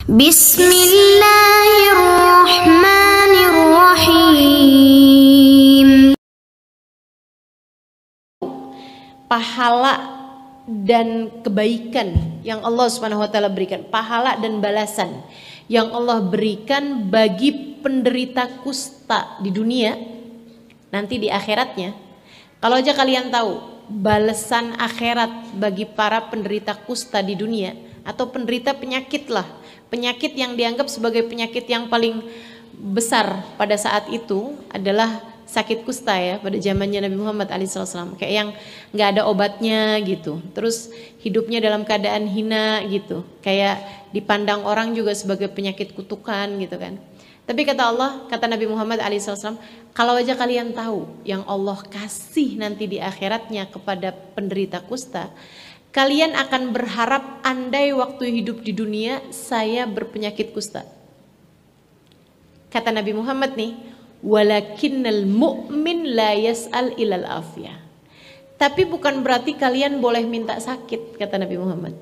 Bismillahirrahmanirrahim. Pahala dan kebaikan yang Allah Subhanahu wa taala berikan, pahala dan balasan yang Allah berikan bagi penderita kusta di dunia, nanti di akhiratnya. Kalau aja kalian tahu balasan akhirat bagi para penderita kusta di dunia atau penderita penyakit lah, penyakit yang dianggap sebagai penyakit yang paling besar pada saat itu adalah sakit kusta ya, pada zamannya Nabi Muhammad SAW, kayak yang nggak ada obatnya gitu, terus hidupnya dalam keadaan hina gitu, kayak dipandang orang juga sebagai penyakit kutukan gitu kan. Tapi kata Allah, kata Nabi Muhammad SAW, kalau aja kalian tahu yang Allah kasih nanti di akhiratnya kepada penderita kusta, kalian akan berharap andai waktu hidup di dunia saya berpenyakit kusta. Kata Nabi Muhammad nih, walakinnal mu'min la yas'al ilal afiyah. Tapi bukan berarti kalian boleh minta sakit, kata Nabi Muhammad.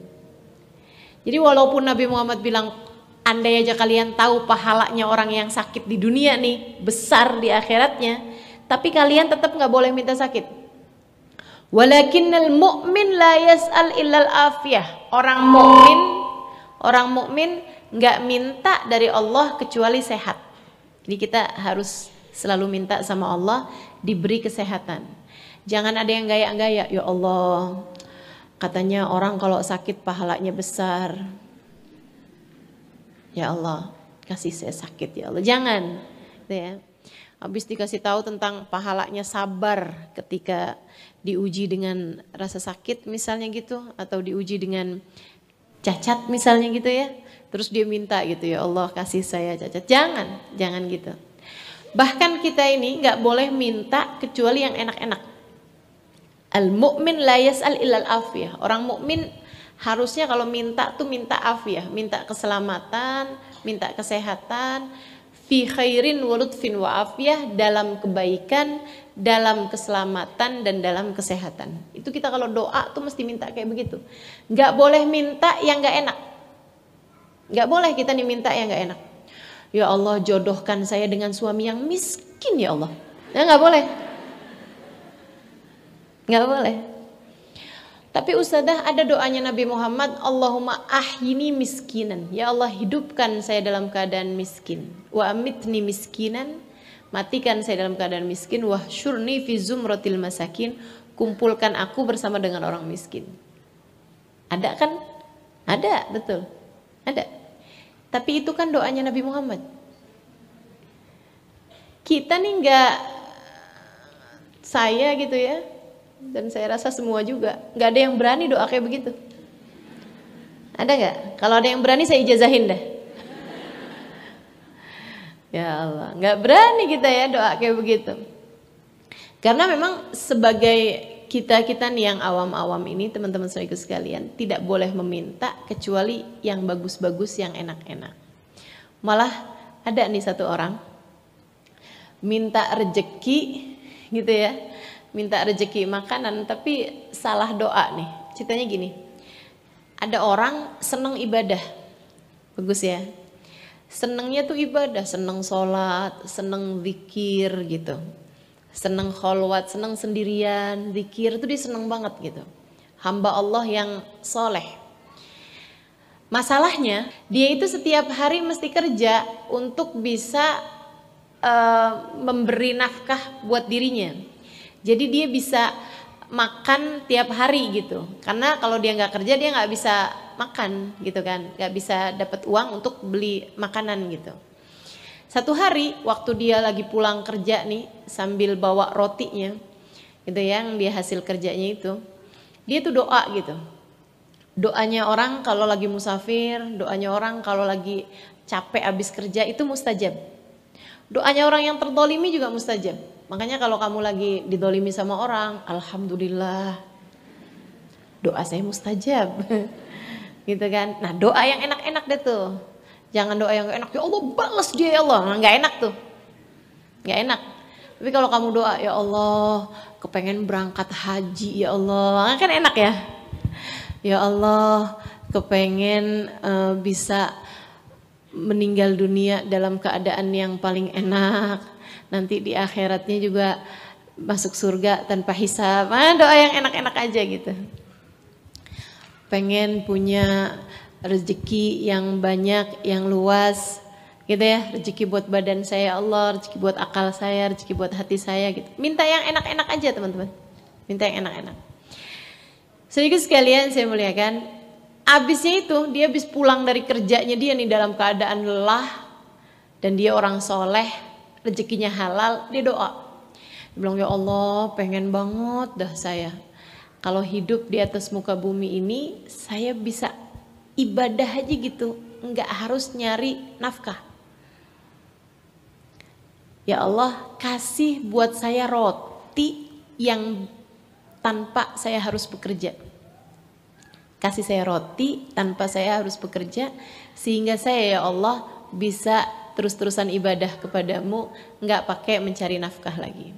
Jadi walaupun Nabi Muhammad bilang, andai aja kalian tahu pahalanya orang yang sakit di dunia nih besar di akhiratnya, tapi kalian tetap nggak boleh minta sakit. Walakinnal mu'min la yas'al illal afiyah. Orang mukmin nggak minta dari Allah kecuali sehat. Jadi kita harus selalu minta sama Allah diberi kesehatan. Jangan ada yang gaya-gaya, ya Allah, katanya orang kalau sakit pahalanya besar. Ya Allah, kasih saya sakit ya Allah. Jangan, gitu ya. Habis dikasih tahu tentang pahalanya sabar ketika diuji dengan rasa sakit misalnya gitu, atau diuji dengan cacat misalnya gitu ya. Terus dia minta gitu, ya Allah kasih saya cacat. Jangan gitu. Bahkan kita ini nggak boleh minta kecuali yang enak-enak. Al-mu'min la yas'al illal afiyah. Orang mukmin harusnya kalau minta tuh minta afiyah, minta keselamatan, minta kesehatan, fi khairin wa lutfin wa afiyah, dalam kebaikan, dalam keselamatan dan dalam kesehatan. Itu kita kalau doa tuh mesti minta kayak begitu. Nggak boleh minta yang nggak enak. Nggak boleh kita nih minta yang nggak enak. Ya Allah jodohkan saya dengan suami yang miskin ya Allah. Ya nggak boleh. Nggak boleh. Tapi Ustadzah ada doanya Nabi Muhammad, Allahumma ahyini miskinan. Ya Allah hidupkan saya dalam keadaan miskin. Wa amitni miskinan. Matikan saya dalam keadaan miskin. Wa syurni fi zumratil masakin. Kumpulkan aku bersama dengan orang miskin. Ada kan? Ada, betul. Ada. Tapi itu kan doanya Nabi Muhammad. Kita nih nggak, saya gitu ya, dan saya rasa semua juga nggak ada yang berani doa kayak begitu. Ada nggak? Kalau ada yang berani saya ijazahin dah. Ya Allah, nggak berani kita ya doa kayak begitu. Karena memang sebagai kita nih yang awam-awam ini, teman-teman saudaraku sekalian, tidak boleh meminta kecuali yang bagus-bagus, yang enak-enak. Malah ada nih satu orang minta rejeki gitu ya, minta rejeki makanan tapi salah doa nih. Ceritanya gini, ada orang seneng ibadah, bagus ya, senengnya tuh ibadah, seneng sholat, seneng zikir gitu, seneng kholwat, seneng sendirian, zikir itu dia seneng banget gitu, hamba Allah yang soleh. Masalahnya dia itu setiap hari mesti kerja untuk bisa memberi nafkah buat dirinya. Jadi dia bisa makan tiap hari gitu. Karena kalau dia nggak kerja dia nggak bisa makan gitu kan, nggak bisa dapat uang untuk beli makanan gitu. Satu hari waktu dia lagi pulang kerja nih sambil bawa rotinya gitu yang dia hasil kerjanya itu, dia tuh doa gitu. Doanya orang kalau lagi musafir, doanya orang kalau lagi capek abis kerja itu mustajab. Doanya orang yang terdolimi juga mustajab. Makanya kalau kamu lagi didolimi sama orang, alhamdulillah, doa saya mustajab. Gitu kan. Nah doa yang enak-enak deh tuh. Jangan doa yang gak enak, ya Allah balas dia ya Allah. Nah, gak enak tuh, gak enak. Tapi kalau kamu doa, ya Allah kepengen berangkat haji ya Allah, kan enak ya. Ya Allah kepengen bisa meninggal dunia dalam keadaan yang paling enak, nanti di akhiratnya juga masuk surga tanpa hisab. Doa yang enak-enak aja gitu. Pengen punya rezeki yang banyak, yang luas gitu ya, rezeki buat badan saya Allah, rezeki buat akal saya, rezeki buat hati saya gitu. Minta yang enak-enak aja teman-teman, minta yang enak-enak. Sedikit sekalian saya muliakan, abisnya itu dia habis pulang dari kerjanya dia nih dalam keadaan lelah dan dia orang soleh, rezekinya halal, dia doa. Dia bilang, ya Allah pengen banget dah saya kalau hidup di atas muka bumi ini saya bisa ibadah aja gitu, nggak harus nyari nafkah. Ya Allah kasih buat saya roti yang tanpa saya harus bekerja. Kasih saya roti tanpa saya harus bekerja, sehingga saya ya Allah bisa terus-terusan ibadah kepadamu, nggak pakai mencari nafkah lagi.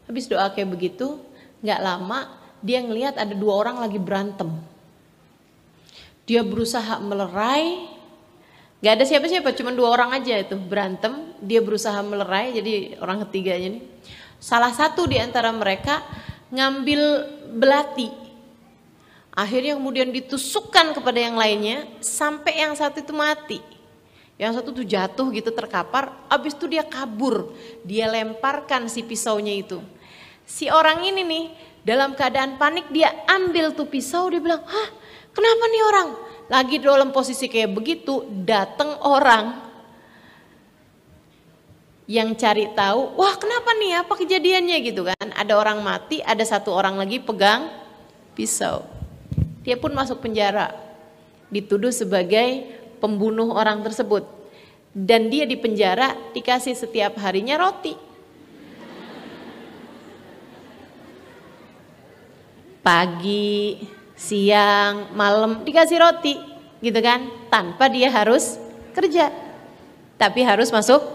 Habis doa kayak begitu, nggak lama dia ngelihat ada 2 orang lagi berantem. Dia berusaha melerai, nggak ada siapa-siapa, cuma 2 orang aja itu berantem. Dia berusaha melerai, jadi orang ketiganya nih. Salah satu di antara mereka ngambil belati. Akhirnya kemudian ditusukkan kepada yang lainnya sampai yang satu itu mati. Yang satu tuh jatuh gitu terkapar, abis itu dia kabur. Dia lemparkan si pisaunya itu. Si orang ini nih dalam keadaan panik dia ambil tuh pisau, dia bilang, "Hah, kenapa nih orang?" Lagi dalam posisi kayak begitu, datang orang yang cari tahu, "Wah, kenapa nih? Apa kejadiannya?" gitu kan. Ada orang mati, ada 1 orang lagi pegang pisau. Dia pun masuk penjara, dituduh sebagai pembunuh orang tersebut. Dan dia di penjara dikasih setiap harinya roti. Pagi, siang, malam dikasih roti gitu kan. Tanpa dia harus kerja. Tapi harus masuk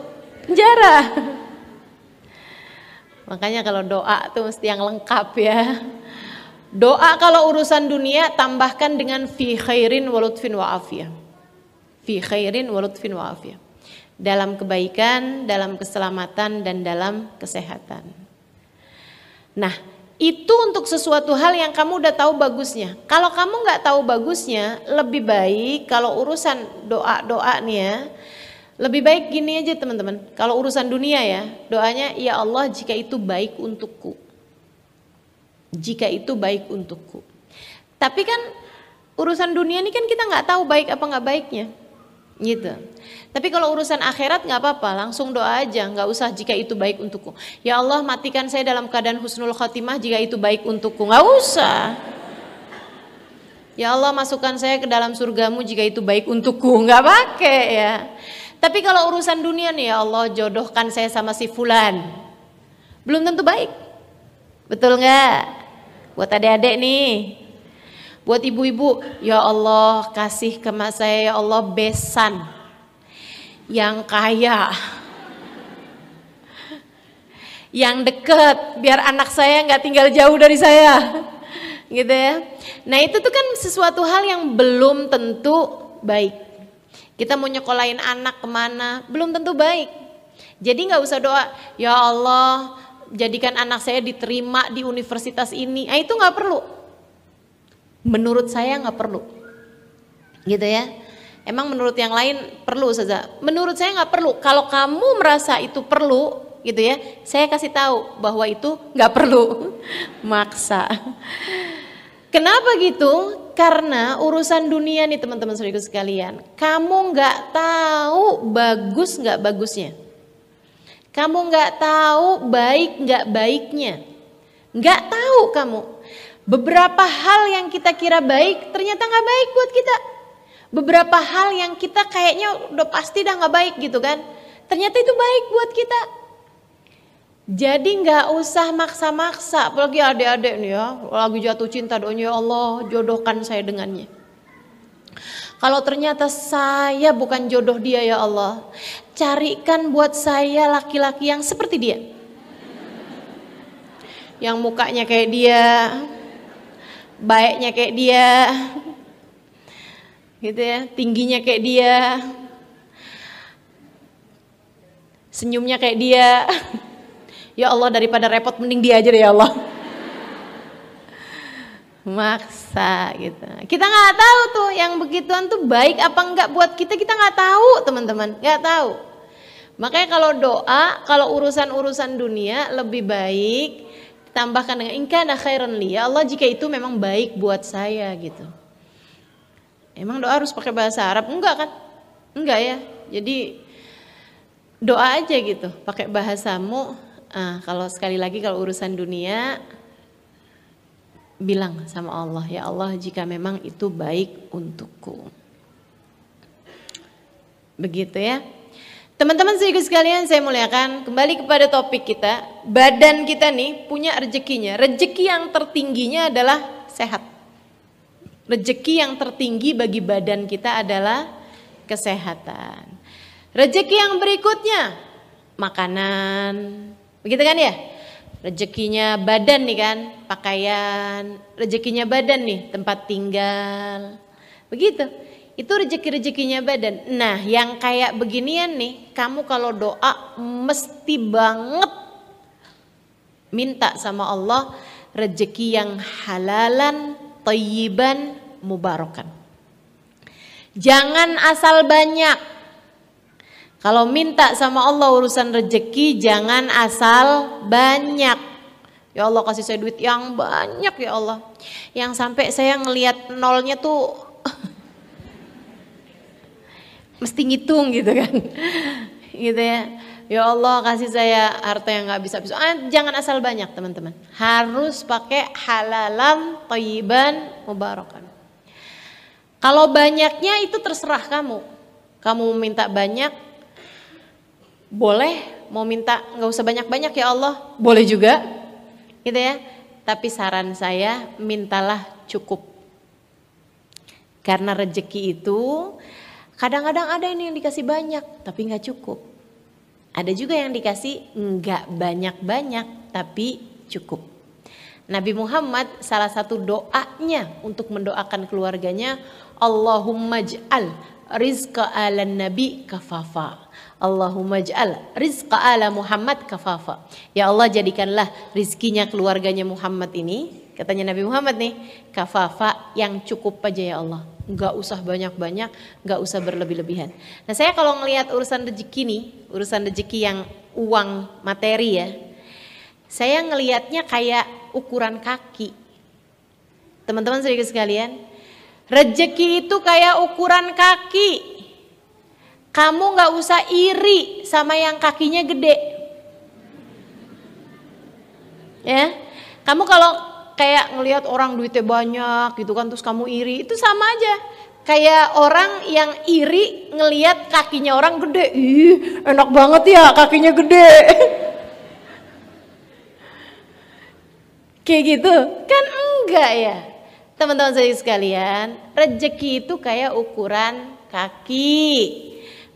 penjara. Makanya kalau doa tuh mesti yang lengkap ya. Doa kalau urusan dunia tambahkan dengan fi khairin wa lutfin wa afiyah. Fi khairin wa lutfin wa afiyah. Dalam kebaikan, dalam keselamatan dan dalam kesehatan. Nah, itu untuk sesuatu hal yang kamu udah tahu bagusnya. Kalau kamu nggak tahu bagusnya, lebih baik kalau urusan doa-doa nih ya, lebih baik gini aja teman-teman. Kalau urusan dunia ya, doanya ya Allah jika itu baik untukku. Jika itu baik untukku. Tapi kan urusan dunia ini kan kita nggak tahu baik apa nggak baiknya, gitu. Tapi kalau urusan akhirat nggak apa-apa, langsung doa aja, nggak usah jika itu baik untukku. Ya Allah matikan saya dalam keadaan husnul khotimah jika itu baik untukku, nggak usah. Ya Allah masukkan saya ke dalam surgamu jika itu baik untukku, nggak pakai ya. Tapi kalau urusan dunia nih, ya Allah jodohkan saya sama si fulan, belum tentu baik, betul nggak? Buat adik-adik nih, buat ibu-ibu, ya Allah kasih ke mas saya ya Allah besan yang kaya, yang deket, biar anak saya nggak tinggal jauh dari saya, gitu ya. Nah itu tuh kan sesuatu hal yang belum tentu baik. Kita mau nyekolahin anak kemana, belum tentu baik. Jadi nggak usah doa, ya Allah jadikan anak saya diterima di universitas ini. Itu nggak perlu. Menurut saya nggak perlu, gitu ya. Emang menurut yang lain perlu saja. Menurut saya nggak perlu. Kalau kamu merasa itu perlu, gitu ya, saya kasih tahu bahwa itu nggak perlu. Maksa. Kenapa gitu? Karena urusan dunia nih teman-teman saudaraku sekalian, kamu nggak tahu bagus nggak bagusnya. Kamu nggak tahu baik nggak baiknya, nggak tahu kamu. Beberapa hal yang kita kira baik ternyata nggak baik buat kita. Beberapa hal yang kita kayaknya udah pasti dah nggak baik gitu kan, ternyata itu baik buat kita. Jadi nggak usah maksa-maksa, apalagi adik-adik nih ya, lagi jatuh cinta doanya ya Allah jodohkan saya dengannya. Kalau ternyata saya bukan jodoh dia ya Allah, carikan buat saya laki-laki yang seperti dia. Yang mukanya kayak dia, baiknya kayak dia. gitu ya, tingginya kayak dia, senyumnya kayak dia. Ya Allah, daripada repot mending dia aja deh ya Allah. Maksa gitu. Kita nggak tahu tuh yang begituan tuh baik apa enggak buat kita nggak tahu teman-teman, nggak tahu. Makanya kalau doa, kalau urusan-urusan dunia lebih baik tambahkan dengan in kana khairan li, ya Allah jika itu memang baik buat saya gitu. Emang doa harus pakai bahasa Arab? Enggak kan? Enggak ya. Jadi doa aja gitu, pakai bahasamu. Kalau sekali lagi kalau urusan dunia bilang sama Allah, ya Allah jika memang itu baik untukku. Begitu ya. Teman-teman sekalian saya muliakan, kembali kepada topik kita. Badan kita nih punya rezekinya. Rezeki yang tertingginya adalah sehat. Rezeki yang tertinggi bagi badan kita adalah kesehatan. Rezeki yang berikutnya makanan. Begitu kan ya? Rezekinya badan nih kan, pakaian, rezekinya badan nih, tempat tinggal. Begitu. Itu rezeki-rezekinya badan. Nah, yang kayak beginian nih, kamu kalau doa mesti banget minta sama Allah rezeki yang halalan, thayyiban, mubarakan. Jangan asal banyak. Kalau minta sama Allah urusan rezeki jangan asal banyak. Ya Allah kasih saya duit yang banyak ya Allah. Yang sampai saya ngelihat nolnya tuh mesti ngitung gitu kan. Gitu ya. Ya Allah kasih saya harta yang gak bisa-bisa. Jangan asal banyak teman-teman. Harus pakai halalan, thayyiban, mubarakan. Kalau banyaknya itu terserah kamu. Kamu minta banyak boleh, mau minta nggak usah banyak-banyak ya Allah, boleh juga, gitu ya. Tapi saran saya mintalah cukup, karena rezeki itu kadang-kadang ada yang dikasih banyak tapi nggak cukup, ada juga yang dikasih nggak banyak-banyak tapi cukup. Nabi Muhammad salah satu doanya untuk mendoakan keluarganya, Allahumma ij'al rizqa ala nabi kafafa. Allahumma ij'al rizqa ala Muhammad kafafa. Ya Allah jadikanlah rizkinya keluarganya Muhammad ini, katanya Nabi Muhammad nih, kafafa, yang cukup aja ya Allah. Enggak usah banyak-banyak, enggak usah berlebih-lebihan. Nah, saya kalau ngelihat urusan rezeki nih, urusan rezeki yang uang materi ya, saya ngelihatnya kayak ukuran kaki. Teman-teman sedikit sekalian, rezeki itu kayak ukuran kaki. Kamu gak usah iri sama yang kakinya gede. Ya, kamu kalau kayak ngelihat orang duitnya banyak gitu kan, terus kamu iri, itu sama aja. Kayak orang yang iri ngelihat kakinya orang gede. Ih, enak banget ya kakinya gede. Kayak gitu, kan enggak ya. Teman-teman saya sekalian, rezeki itu kayak ukuran kaki.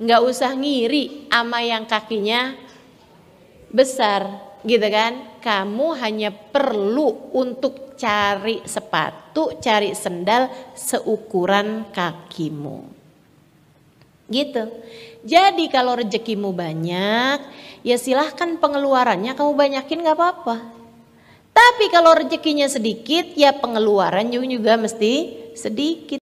Nggak usah ngiri sama yang kakinya besar gitu kan. Kamu hanya perlu untuk cari sepatu, cari sendal seukuran kakimu gitu. Jadi kalau rezekimu banyak, ya silahkan pengeluarannya kamu banyakin gak apa-apa. Tapi kalau rezekinya sedikit, ya pengeluaran juga mesti sedikit.